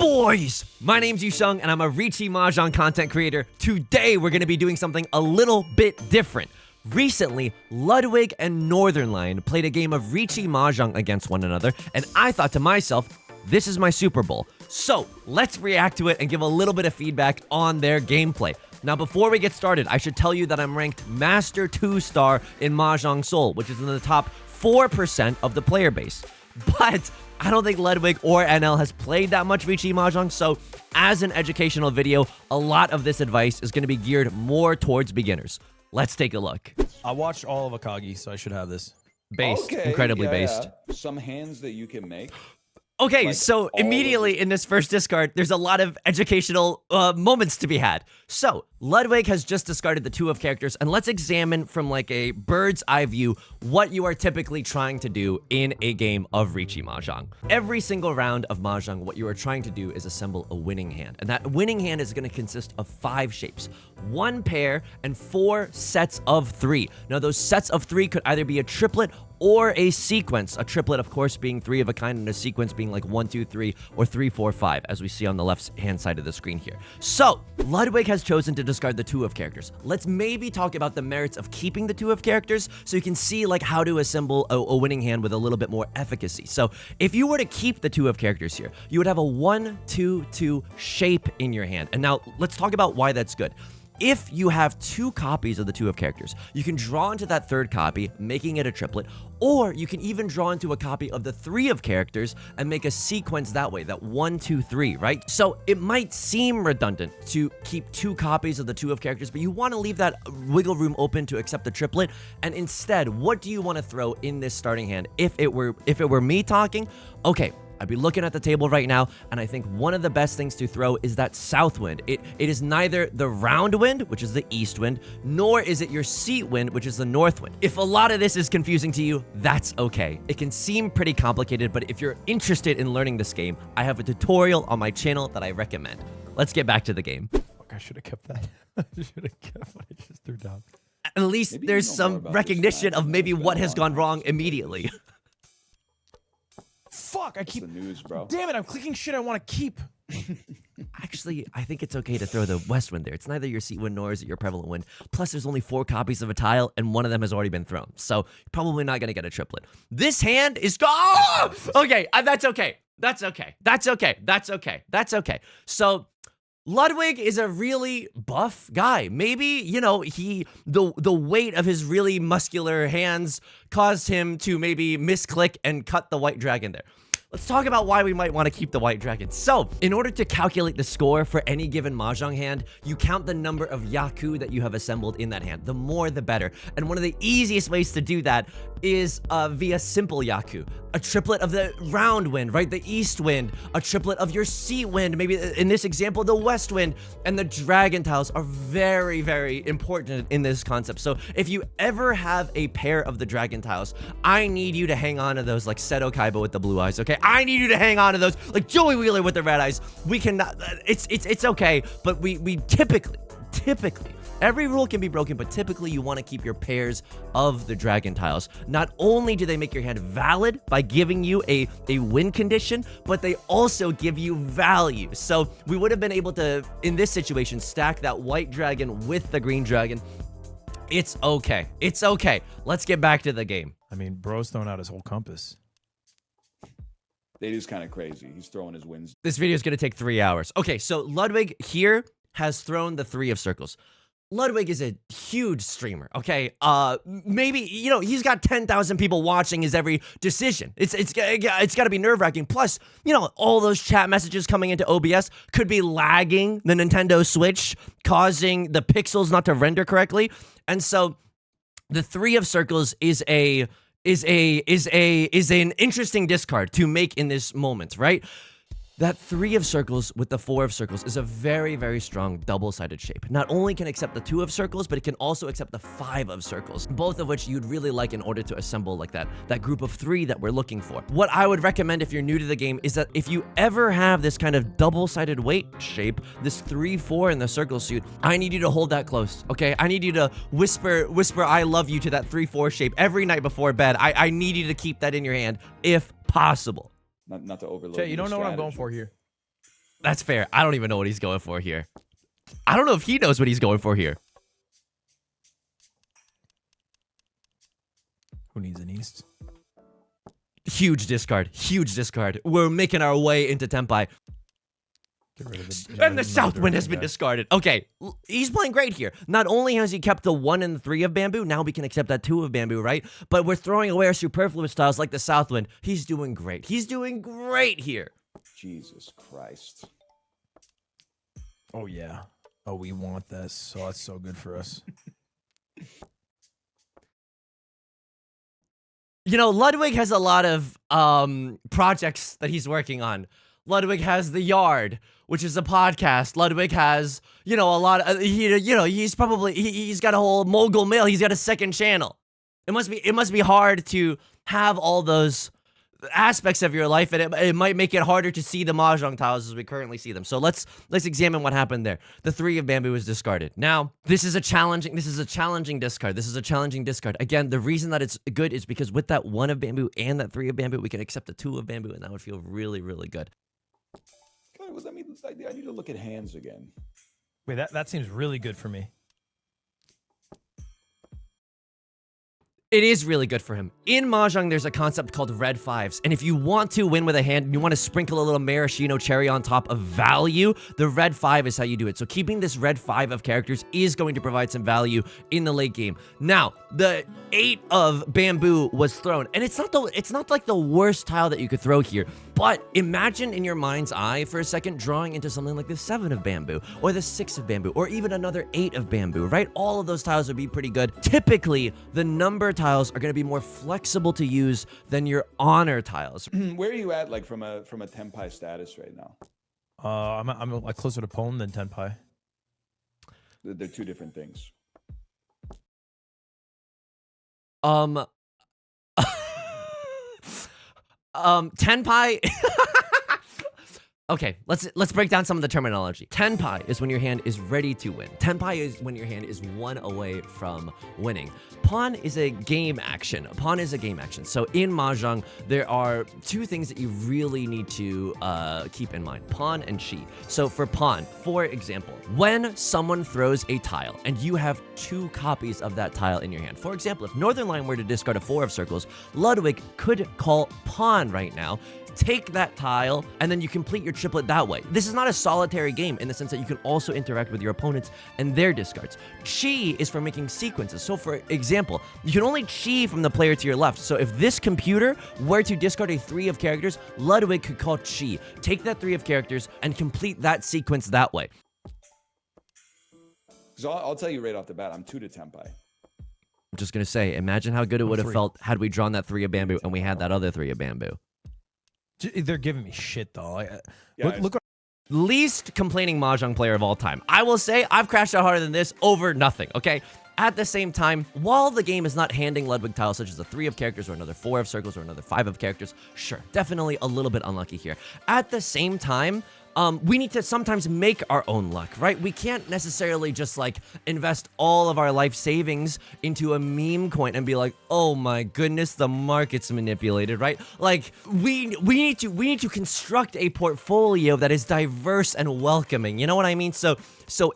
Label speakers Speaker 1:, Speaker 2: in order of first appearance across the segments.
Speaker 1: Boys, my name's Yusung and I'm a Riichi Mahjong content creator. Today we're going to be doing something a little bit different. Recently, Ludwig and Northernlion played a game of Riichi Mahjong against one another, and I thought to myself, this is my Super Bowl. So let's react to it and give a little bit of feedback on their gameplay. Now, before we get started, I should tell you that I'm ranked Master 2-star in Mahjong Soul, which is in the top 4% of the player base. But I don't think Ludwig or NL has played that much Riichi Mahjong, so as an educational video, a lot of this advice is going to be geared more towards beginners. Let's take a look.
Speaker 2: I watched all of Akagi, so I should have this.
Speaker 1: Based, incredibly based.
Speaker 3: Some hands that you can make.
Speaker 1: Okay,
Speaker 3: Like,
Speaker 1: so immediately in this first discard, there's a lot of educational moments to be had. So, Ludwig has just discarded the 2 of characters, and let's examine from like a bird's eye view what you are typically trying to do in a game of Riichi Mahjong. Every single round of Mahjong, what you are trying to do is assemble a winning hand, and that winning hand is going to consist of 5 shapes, 1 pair, and 4 sets of 3. Now, those sets of 3 could either be a triplet or a sequence. A triplet, of course, being 3 of a kind, and a sequence being like 1, 2, 3, or 3, 4, 5, as we see on the left-hand side of the screen here. So, Ludwig has chosen to discard the 2 of characters. Let's maybe talk about the merits of keeping the 2 of characters so you can see like how to assemble a winning hand with a little bit more efficacy. So, if you were to keep the 2 of characters here, you would have a 1, 2, 2 shape in your hand. And now, let's talk about why that's good. If you have 2 copies of the 2 of characters, you can draw into that 3rd copy, making it a triplet, or you can even draw into a copy of the 3 of characters and make a sequence that way, that 1, 2, 3, right? So it might seem redundant to keep 2 copies of the 2 of characters, but you want to leave that wiggle room open to accept the triplet, and instead, what do you want to throw in this starting hand? If it were me talking, okay, I'd be looking at the table right now, and I think one of the best things to throw is that south wind. It is neither the round wind, which is the east wind, nor is it your seat wind, which is the north wind. If a lot of this is confusing to you, that's okay. It can seem pretty complicated, but if you're interested in learning this game, I have a tutorial on my channel that I recommend. Let's get back to the game.
Speaker 2: Fuck, I should have kept that. I should have kept what I just threw down.
Speaker 1: At least
Speaker 3: Maybe
Speaker 1: there's
Speaker 3: you know
Speaker 1: some
Speaker 3: more about
Speaker 1: recognition
Speaker 3: this
Speaker 1: of
Speaker 3: than I
Speaker 1: maybe
Speaker 3: do. It's
Speaker 1: what
Speaker 3: been a
Speaker 1: has
Speaker 3: long
Speaker 1: gone
Speaker 3: time
Speaker 1: wrong
Speaker 3: since I've
Speaker 1: immediately.
Speaker 2: Fuck, I
Speaker 3: It's
Speaker 2: keep...
Speaker 3: the news, bro.
Speaker 2: Damn it, I'm clicking shit I want to keep.
Speaker 1: Actually, I think it's okay to throw the west wind there. It's neither your seat wind nor is it your prevalent wind. Plus, there's only 4 copies of a tile, and one of them has already been thrown. So, you're probably not going to get a triplet. This hand is... Oh! Okay, that's okay. That's okay. That's okay. That's okay. That's okay. So... Ludwig is a really buff guy. Maybe, you know, the weight of his really muscular hands caused him to maybe misclick and cut the white dragon there. Let's talk about why we might want to keep the white dragon. So, in order to calculate the score for any given Mahjong hand, you count the number of Yaku that you have assembled in that hand. The more, the better. And one of the easiest ways to do that is via simple Yaku. A triplet of the round wind, right? The east wind. A triplet of your seat wind. Maybe in this example, the west wind. And the dragon tiles are very, very important in this concept. So, if you ever have a pair of the dragon tiles, I need you to hang on to those like Seto Kaiba with the blue eyes, okay? I need you to hang on to those, like Joey Wheeler with the red eyes. We cannot, it's okay, but we typically, every rule can be broken, but typically you want to keep your pairs of the dragon tiles. Not only do they make your hand valid by giving you a win condition, but they also give you value. So we would have been able to, in this situation, stack that white dragon with the green dragon. It's okay. It's okay. Let's get back to the game.
Speaker 2: I mean, bro's thrown out his whole compass.
Speaker 3: It is kind of crazy. He's throwing his wins.
Speaker 1: This video is going to take 3 hours. Okay, so Ludwig here has thrown the 3 of circles. Ludwig is a huge streamer, okay? Maybe, you know, he's got 10,000 people watching his every decision. It's got to be nerve-wracking. Plus, you know, all those chat messages coming into OBS could be lagging the Nintendo Switch, causing the pixels not to render correctly. And so the 3 of circles is an interesting discard to make in this moment, right? That 3 of circles with the 4 of circles is a very, very strong double-sided shape. Not only can it accept the 2 of circles, but it can also accept the 5 of circles, both of which you'd really like in order to assemble like that group of 3 that we're looking for. What I would recommend if you're new to the game is that if you ever have this kind of double-sided weight shape, this 3-4 in the circle suit, I need you to hold that close, okay? I need you to whisper I love you to that 3-4 shape every night before bed. I need you to keep that in your hand if possible.
Speaker 3: Not to overload.
Speaker 2: Chet, you don't know what I'm going for here.
Speaker 1: That's fair. I don't even know what he's going for here. I don't know if he knows what he's going for here.
Speaker 2: Who needs an east?
Speaker 1: Huge discard. Huge discard. We're making our way into Tenpai.
Speaker 2: Get rid of it.
Speaker 1: And the south wind has been discarded. Okay, he's playing great here. Not only has he kept the 1 and the 3 of bamboo, now we can accept that 2 of bamboo, right? But we're throwing away our superfluous tiles like the south wind. He's doing great. He's doing great here.
Speaker 3: Jesus Christ.
Speaker 2: Oh, yeah. Oh, we want this. Oh, that's so good for us.
Speaker 1: You know, Ludwig has a lot of projects that he's working on. Ludwig has The Yard, which is a podcast. Ludwig has, you know, a lot of, he's probably, he's got a whole mogul mail. He's got a second channel. It must be hard to have all those aspects of your life, and it might make it harder to see the Mahjong tiles as we currently see them. So let's examine what happened there. The 3 of bamboo is discarded. Now, this is a challenging discard. This is a challenging discard. Again, the reason that it's good is because with that 1 of bamboo and that 3 of bamboo, we can accept the 2 of bamboo, and that would feel really, really good.
Speaker 3: God, what does that mean? I need to look at hands again.
Speaker 2: Wait, that seems really good for me.
Speaker 1: It is really good for him. In Mahjong, there's a concept called red 5s. And if you want to win with a hand and you want to sprinkle a little maraschino cherry on top of value, the red 5 is how you do it. So keeping this red 5 of characters is going to provide some value in the late game. Now, the 8 of bamboo was thrown. And it's not like the worst tile that you could throw here. But imagine in your mind's eye for a second drawing into something like the 7 of bamboo, or the 6 of bamboo, or even another 8 of bamboo, right? All of those tiles would be pretty good. Typically, the number tiles are going to be more flexible to use than your honor tiles.
Speaker 3: Where are you at, like from a tenpai status right now?
Speaker 2: I'm like closer to Pwn than tenpai.
Speaker 3: They're 2 different things.
Speaker 1: Tenpai. Okay, let's break down some of the terminology. Tenpai is when your hand is ready to win. Tenpai is when your hand is 1 away from winning. Pawn is a game action. Pawn is a game action. So in Mahjong, there are 2 things that you really need to keep in mind. Pawn and chii. So for pawn, for example, when someone throws a tile and you have 2 copies of that tile in your hand. For example, if Northernlion were to discard a 4 of circles, Ludwig could call pawn right now, take that tile, and then you complete your triplet that way. This is not a solitary game in the sense that you can also interact with your opponents and their discards. Chii is for making sequences. So for example, you can only chii from the player to your left. So if this computer were to discard a 3 of characters, Ludwig could call chii, take that 3 of characters, and complete that sequence that way.
Speaker 3: So I'll tell you right off the bat, I'm 2 to tenpai.
Speaker 1: I'm just gonna say, imagine how good it would have felt had we drawn that 3 of bamboo and we had that other 3 of bamboo.
Speaker 2: They're giving me shit, though. Look.
Speaker 1: Least complaining Mahjong player of all time. I will say I've crashed out harder than this over nothing, okay? At the same time, while the game is not handing Ludwig tiles such as a 3 of characters or another 4 of circles or another 5 of characters, sure, definitely a little bit unlucky here. At the same time, we need to sometimes make our own luck, right? We can't necessarily just like invest all of our life savings into a meme coin and be like, oh my goodness, the market's manipulated, right? Like we need to construct a portfolio that is diverse and welcoming. You know what I mean? So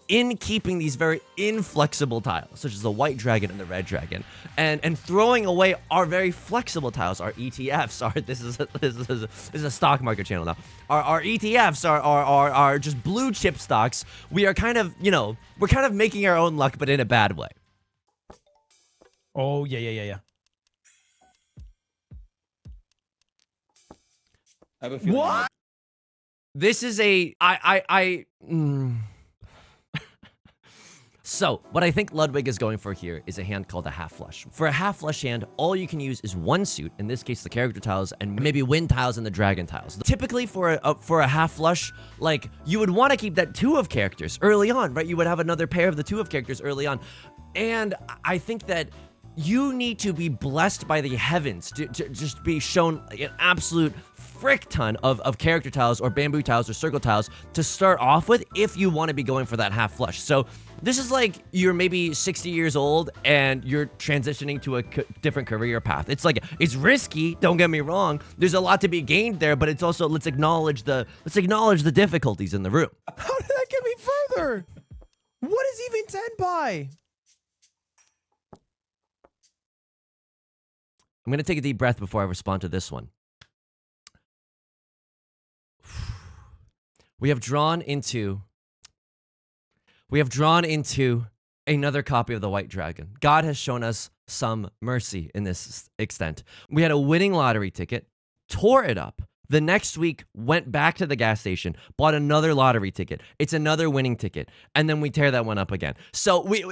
Speaker 1: in keeping these very inflexible tiles, such as the white dragon and the red dragon, and throwing away our very flexible tiles, our ETFs, this is a stock market channel now. Our ETFs are just blue chip stocks. We are kind of, we're kind of making our own luck, but in a bad way.
Speaker 2: Oh, yeah.
Speaker 3: I have a feeling.
Speaker 1: What? This is So, what I think Ludwig is going for here is a hand called a half flush. For a half flush hand, all you can use is 1 suit, in this case the character tiles, and maybe wind tiles and the dragon tiles. Typically for a half flush, like, you would want to keep that 2 of characters early on, right? You would have another pair of the 2 of characters early on. And I think that you need to be blessed by the heavens to just be shown an absolute frick ton of character tiles or bamboo tiles or circle tiles to start off with if you want to be going for that half flush. So this is like you're maybe 60 years old and you're transitioning to a different career path. It's like, it's risky, don't get me wrong. There's a lot to be gained there, but it's also, let's acknowledge the difficulties in the room.
Speaker 2: How did that get me further? What is even tenpai?
Speaker 1: I'm going to take a deep breath before I respond to this one. We have drawn into another copy of the White Dragon. God has shown us some mercy in this extent. We had a winning lottery ticket, tore it up. The next week, went back to the gas station, bought another lottery ticket. It's another winning ticket. And then we tear that one up again. So we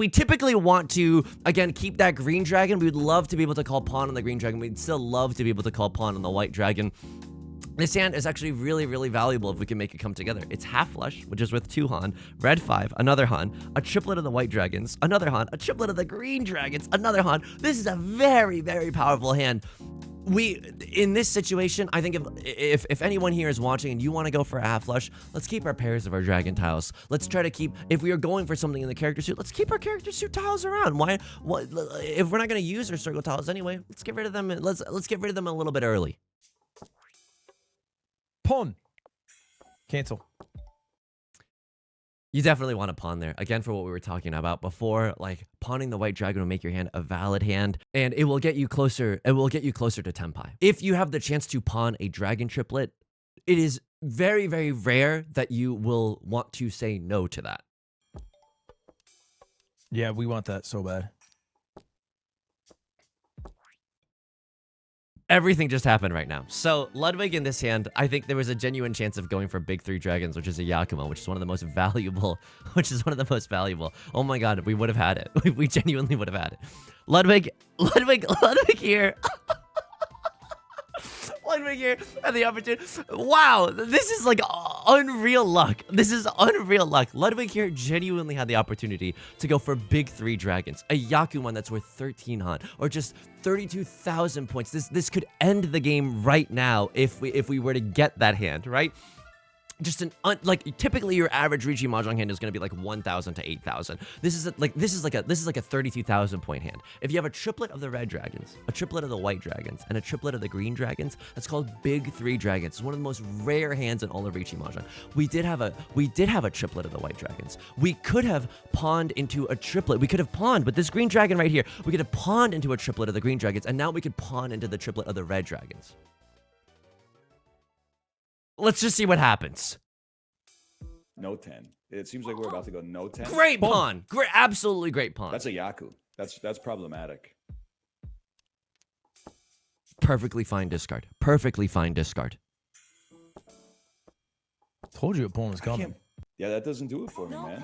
Speaker 1: typically want to, again, keep that green dragon. We'd love to be able to call pawn on the green dragon. We'd still love to be able to call pawn on the white dragon. This hand is actually really, really valuable if we can make it come together. It's half flush, which is with 2 Han, red 5, another Han, a triplet of the white dragons, another Han, a triplet of the green dragons, another Han. This is a very, very powerful hand. In this situation, I think if anyone here is watching and you want to go for a half flush, let's keep our pairs of our dragon tiles. Let's try to keep, if we are going for something in the character suit, let's keep our character suit tiles around. Why? What? If we're not going to use our circle tiles anyway, let's get rid of them. Let's get rid of them a little bit early.
Speaker 2: Pawn. Cancel.
Speaker 1: You definitely want to pawn there. Again, for what we were talking about before, like pawning the white dragon will make your hand a valid hand, and it will get you closer. It will get you closer to tenpai. If you have the chance to pawn a dragon triplet, it is very, very rare that you will want to say no to that.
Speaker 2: Yeah, we want that so bad.
Speaker 1: Everything just happened right now. So Ludwig in this hand, I think there was a genuine chance of going for big 3 dragons, which is a Yakuza, which is one of the most valuable. Oh my god, we would have had it. We genuinely would have had it. Ludwig here. Ludwig here had the opportunity. Wow, this is like unreal luck. This is unreal luck. Ludwig here genuinely had the opportunity to go for big 3 dragons, a Yaku one that's worth 13 Han, or just 32,000 points. This could end the game right now if we were to get that hand, right? Just like typically your average Riichi Mahjong hand is going to be like 1,000 to 8,000. This is like a 32,000 point hand. If you have a triplet of the red dragons, a triplet of the white dragons, and a triplet of the green dragons, that's called big 3 dragons. It's one of the most rare hands in all of Riichi Mahjong. We did have a triplet of the white dragons. We could have pawned into a triplet. We could have pawned, but this green dragon right here, we could have pawned into a triplet of the green dragons, and now we could pawn into the triplet of the red dragons. Let's just see what happens.
Speaker 3: No 10. It seems like we're about to go no 10.
Speaker 1: Great pawn. Great, absolutely great pawn.
Speaker 3: That's a Yaku. That's problematic.
Speaker 1: Perfectly fine discard. Perfectly fine discard.
Speaker 2: Told you a pawn was coming.
Speaker 3: Yeah, that doesn't do it for me, man.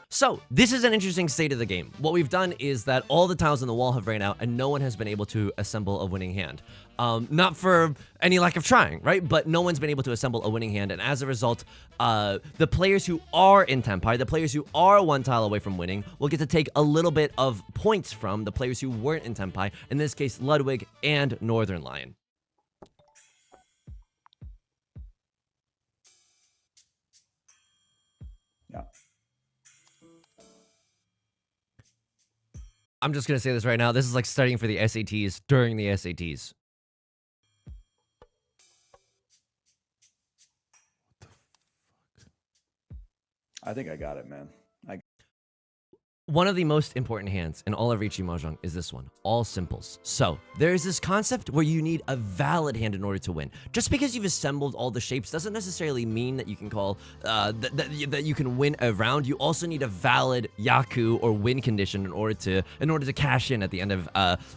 Speaker 1: So, this is an interesting state of the game. What we've done is that all the tiles on the wall have ran out and no one has been able to assemble a winning hand. Not for any lack of trying, right? But no one's been able to assemble a winning hand, and as a result, the players who are in tenpai, the players who are 1 tile away from winning, will get to take a little bit of points from the players who weren't in tenpai, in this case, Ludwig and Northernlion.
Speaker 3: Yeah.
Speaker 1: I'm just going to say this right now. This is like studying for the SATs during the SATs.
Speaker 3: I think I got it, man.
Speaker 1: One of the most important hands in all of Riichi Mahjong is this one, all simples. So there is this concept where you need a valid hand in order to win. Just because you've assembled all the shapes doesn't necessarily mean that you can call that you can win a round. You also need a valid Yaku or win condition in order to cash in at the end of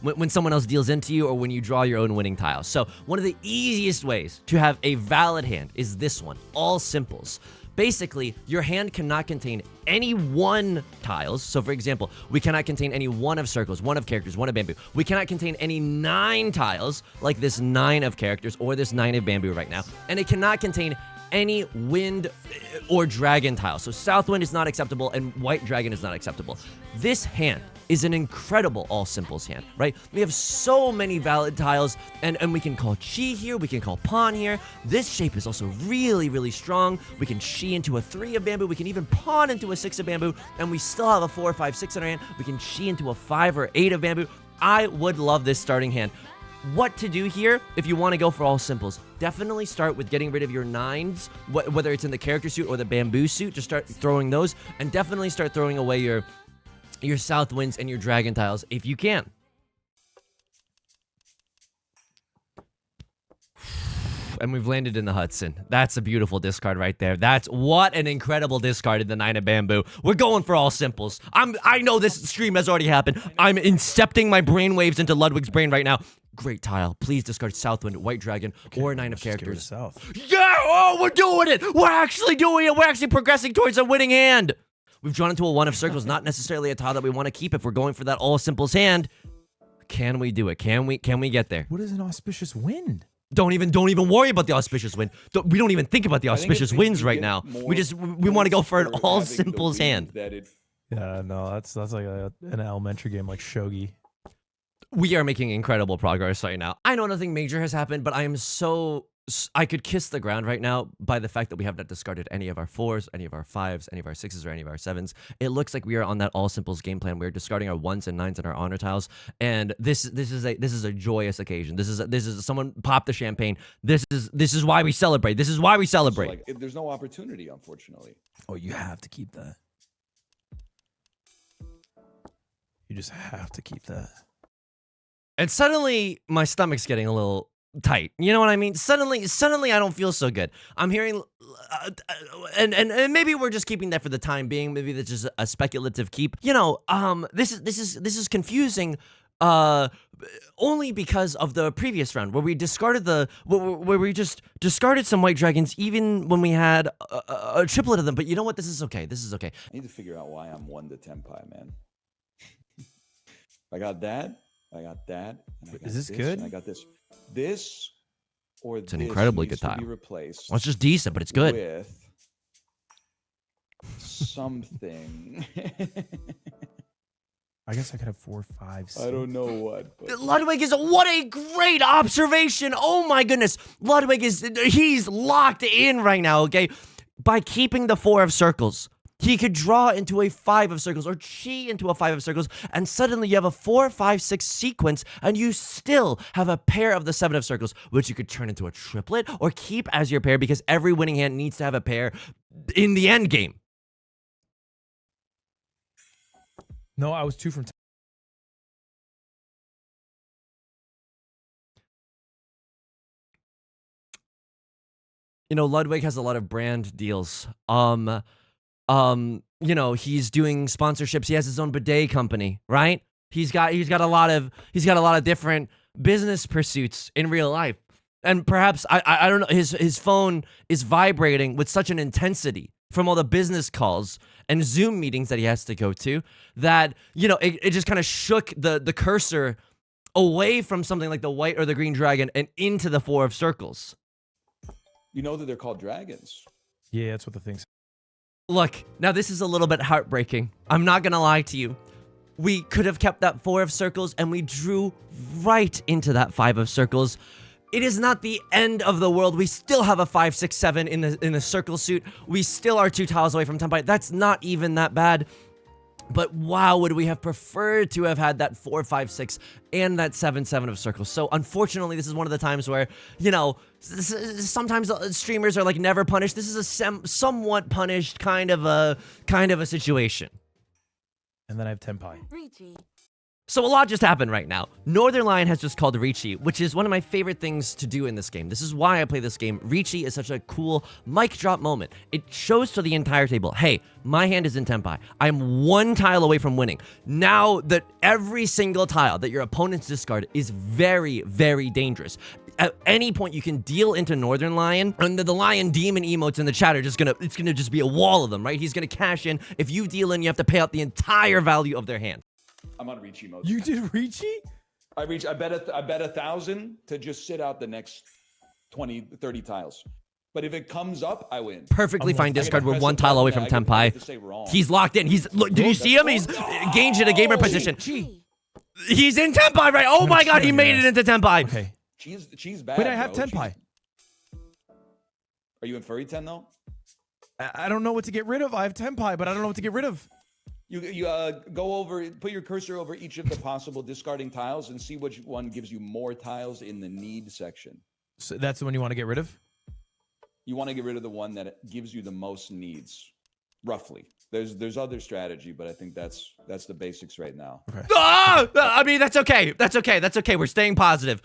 Speaker 1: when someone else deals into you or when you draw your own winning tile. So one of the easiest ways to have a valid hand is this one, all simples. Basically, your hand cannot contain any 1 tiles. So for example, we cannot contain any 1 of circles, 1 of characters, 1 of bamboo. We cannot contain any 9 tiles, like this 9 of characters or this 9 of bamboo right now. And it cannot contain any wind or dragon tiles. So south wind is not acceptable and white dragon is not acceptable. This hand is an incredible all simples hand, right? We have so many valid tiles, and we can call chii here, we can call pawn here. This shape is also really, really strong. We can chii into a 3 of bamboo, we can even pawn into a 6 of bamboo, and we still have a 4, 5, 6 in our hand. We can chii into a 5 or 8 of bamboo. I would love this starting hand. What to do here if you want to go for all simples? Definitely start with getting rid of your 9s, whether it's in the character suit or the bamboo suit. Just start throwing those, and definitely start throwing away your south winds and your dragon tiles if you can. And we've landed in the Hudson. That's a beautiful discard right there. That's what an incredible discard in the 9 of bamboo. We're going for all simples. I know this stream has already happened. I'm incepting my brainwaves into Ludwig's brain right now. Great tile. Please discard Southwind, White Dragon, or 9 of characters.
Speaker 2: South.
Speaker 1: Yeah! Oh, we're doing it! We're actually doing it! We're actually progressing towards a winning hand! We've drawn into a 1 of circles, not necessarily a tile that we want to keep if we're going for that all simples hand. Can we do it? Can we get there?
Speaker 2: What is an auspicious wind?
Speaker 1: Don't even worry about the auspicious wind. We don't even think about the auspicious winds right now. We want to go for an all simples hand.
Speaker 2: Yeah, no, that's like an elementary game like shogi.
Speaker 1: We are making incredible progress right now. I know nothing major has happened, but I could kiss the ground right now by the fact that we have not discarded any of our 4s, any of our 5s, any of our 6s, or any of our 7s. It looks like we are on that all simples game plan. We're discarding our 1s and 9s and our honor tiles, and this is a joyous occasion. This is someone pop the champagne. This is why we celebrate. This is why we celebrate.
Speaker 3: So, like, there's no opportunity, unfortunately.
Speaker 2: Oh, you have to keep that. You just have to keep that.
Speaker 1: And suddenly my stomach's getting a little tight. You know what I mean? Suddenly I don't feel so good. I'm hearing, and maybe we're just keeping that for the time being. Maybe that's just a speculative keep. You know, this is confusing. Only because of the previous round where we discarded where we just discarded some white dragons even when we had a triplet of them. But you know what? This is okay. This is okay.
Speaker 3: I need to figure out why I'm 1 to tenpai, man. I got that. And I got
Speaker 2: Is this good?
Speaker 3: And I got this. This or
Speaker 1: it's an incredibly good tile.
Speaker 3: Replaced.
Speaker 1: Well, it's just decent, but it's good.
Speaker 3: With something.
Speaker 2: I guess I could have 4, 5, 6.
Speaker 3: I don't know what. But...
Speaker 1: Ludwig what a great observation. Oh my goodness. Ludwig he's locked in right now, okay? By keeping the 4 of circles, he could draw into a 5 of circles or chii into a 5 of circles, and suddenly you have a 4, 5, 6 sequence, and you still have a pair of the 7 of circles, which you could turn into a triplet or keep as your pair because every winning hand needs to have a pair in the end game.
Speaker 2: No, I was 2 from 10.
Speaker 1: You know, Ludwig has a lot of brand deals. You know, he's doing sponsorships. He has his own bidet company, right? He's got a lot of different business pursuits in real life. And perhaps I don't know, his phone is vibrating with such an intensity from all the business calls and Zoom meetings that he has to go to that, you know, it just kind of shook the cursor away from something like the white or the green dragon and into the 4 of circles.
Speaker 3: You know that they're called dragons.
Speaker 2: Yeah, that's what the thing's.
Speaker 1: Look, now this is a little bit heartbreaking. I'm not gonna lie to you. We could have kept that 4 of circles and we drew right into that 5 of circles. It is not the end of the world. We still have a 5, 6, 7 in the circle suit. We still are 2 tiles away from tenpai. That's not even that bad. But wow, would we have preferred to have had that 4, 5, 6 and that 7, 7 of circles. So unfortunately, this is one of the times where, you know, sometimes streamers are like never punished. This is a somewhat punished kind of a situation.
Speaker 2: And then I have tenpai.
Speaker 4: Riichi.
Speaker 1: So a lot just happened right now. Northernlion has just called Riichi, which is one of my favorite things to do in this game. This is why I play this game. Riichi is such a cool mic drop moment. It shows to the entire table, hey, my hand is in tenpai. I'm 1 tile away from winning. Now that every single tile that your opponents discard is very, very dangerous. At any point, you can deal into Northernlion, and the lion demon emotes in the chat are just it's gonna just be a wall of them, right? He's gonna cash in. If you deal in, you have to pay out the entire value of their hand.
Speaker 3: I'm on Riichi mode.
Speaker 2: You did Riichi?
Speaker 3: I bet 1,000 to just sit out the next 20, 30 tiles. But if it comes up, I win.
Speaker 1: Perfectly fine discard. We're one tile away from
Speaker 3: I have to say
Speaker 1: tenpai.
Speaker 3: wrong.
Speaker 1: He's locked in. Look, did you see him? He's engaged in a gamer position.
Speaker 2: Chii.
Speaker 1: He's in tenpai, right? Oh my god, he made it into tenpai.
Speaker 2: Okay.
Speaker 3: Cheese bad.
Speaker 2: Wait, I have
Speaker 3: bro.
Speaker 2: tenpai.
Speaker 3: Are you in furry 10 though?
Speaker 2: I don't know what to get rid of. I have tenpai, but I don't know what to get rid of.
Speaker 3: You go over, put your cursor over each of the possible discarding tiles and see which one gives you more tiles in the need section.
Speaker 2: So that's the one you want to get rid of?
Speaker 3: You want to get rid of the one that gives you the most needs, roughly. There's other strategy, but I think that's the basics right now.
Speaker 2: Okay.
Speaker 1: Ah! I mean, that's okay. That's okay. That's okay. We're staying positive.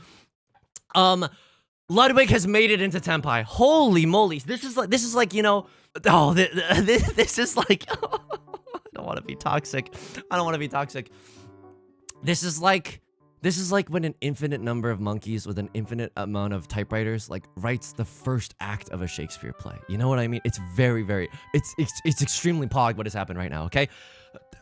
Speaker 1: Ludwig has made it into tenpai. Holy moly. This is like, you know, oh, this is like, I don't want to be toxic. I don't want to be toxic. This is like when an infinite number of monkeys with an infinite amount of typewriters like writes the first act of a Shakespeare play. You know what I mean? It's very, it's extremely pog what has happened right now, okay?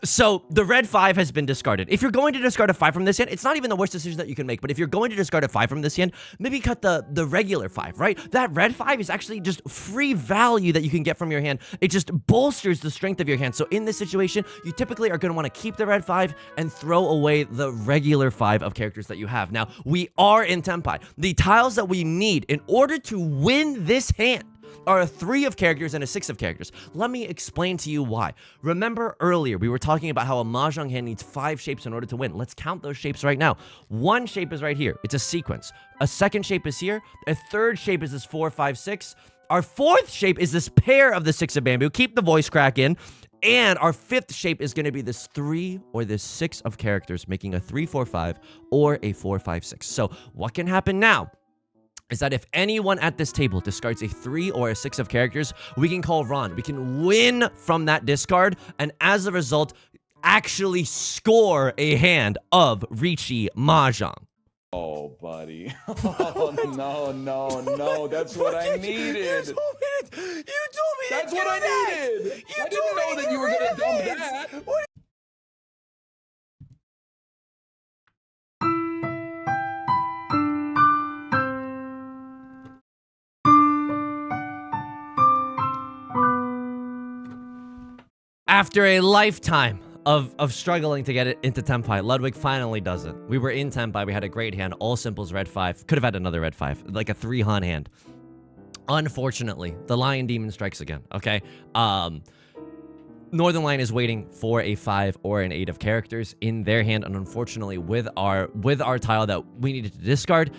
Speaker 1: So the red 5 has been discarded. If you're going to discard a 5 from this hand, it's not even the worst decision that you can make, but if you're going to discard a 5 from this hand, maybe cut the regular 5, right? That red 5 is actually just free value that you can get from your hand. It just bolsters the strength of your hand. So in this situation, you typically are going to want to keep the red 5 and throw away the regular 5 of characters that you have. Now, we are in tenpai. The tiles that we need in order to win this hand are a 3 of characters and a 6 of characters. Let me explain to you why. Remember earlier, we were talking about how a Mahjong hand needs 5 shapes in order to win. Let's count those shapes right now. One shape is right here. It's a sequence. A second shape is here. A third shape is this 4, 5, 6. Our fourth shape is this pair of the 6 of bamboo. Keep the voice crack in. And our fifth shape is going to be this 3 or this 6 of characters, making a 3, 4, 5 or a 4, 5, 6. So what can happen now is that if anyone at this table discards a 3 or a 6 of characters, we can call Ron. We can win from that discard, and as a result, actually score a hand of Riichi Mahjong.
Speaker 3: Oh, buddy. Oh, no. That's what I needed.
Speaker 2: You told me
Speaker 3: That's what I needed. I didn't know that you were going to dump that.
Speaker 1: After a lifetime of struggling to get it into tenpai, Ludwig finally does it. We were in tenpai, we had a great hand, all simples red 5. Could have had another red 5, like a 3-han hand. Unfortunately, the Lion Demon strikes again, okay? Northernlion is waiting for a 5 or an 8 of characters in their hand, and unfortunately, with our tile that we needed to discard,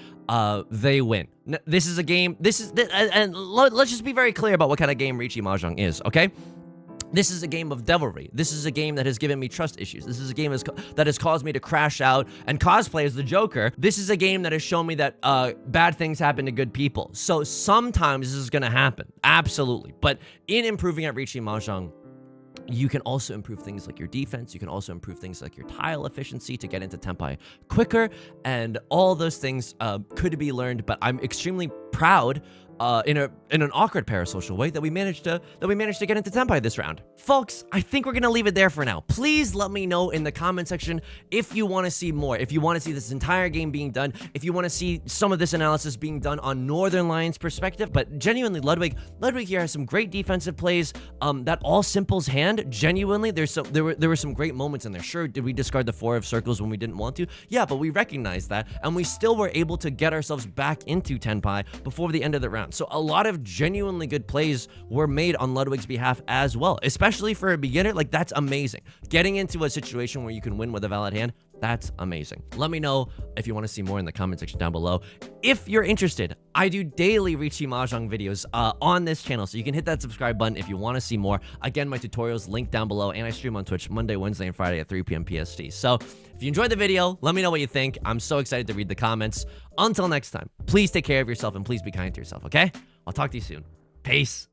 Speaker 1: they win. This is a game, and let's just be very clear about what kind of game Riichi Mahjong is, okay? This is a game of devilry. This is a game that has given me trust issues. This is a game that has caused me to crash out and cosplay as the Joker. This is a game that has shown me that bad things happen to good people. So sometimes this is going to happen. Absolutely. But in improving at Riichi Mahjong, you can also improve things like your defense. You can also improve things like your tile efficiency to get into tenpai quicker. And all those things could be learned. But I'm extremely proud in an awkward parasocial way that we managed to get into tenpai this round. Folks, I think we're gonna leave it there for now. Please let me know in the comment section if you want to see more, if you want to see this entire game being done, if you want to see some of this analysis being done on Northernlion's perspective. But genuinely, Ludwig here has some great defensive plays. That all simples hand, genuinely, there were some great moments in there. Sure, did we discard the 4 of circles when we didn't want to? Yeah, but we recognized that, and we still were able to get ourselves back into tenpai before the end of the round. So a lot of genuinely good plays were made on Ludwig's behalf as well, especially for a beginner. Like, that's amazing. Getting into a situation where you can win with a valid hand, that's amazing. Let me know if you want to see more in the comment section down below. If you're interested, I do daily Riichi Mahjong videos on this channel, so you can hit that subscribe button if you want to see more. Again, my tutorials linked down below, and I stream on Twitch Monday, Wednesday, and Friday at 3 p.m. PST. So if you enjoyed the video, let me know what you think. I'm so excited to read the comments. Until next time, please take care of yourself and please be kind to yourself, okay? I'll talk to you soon. Peace.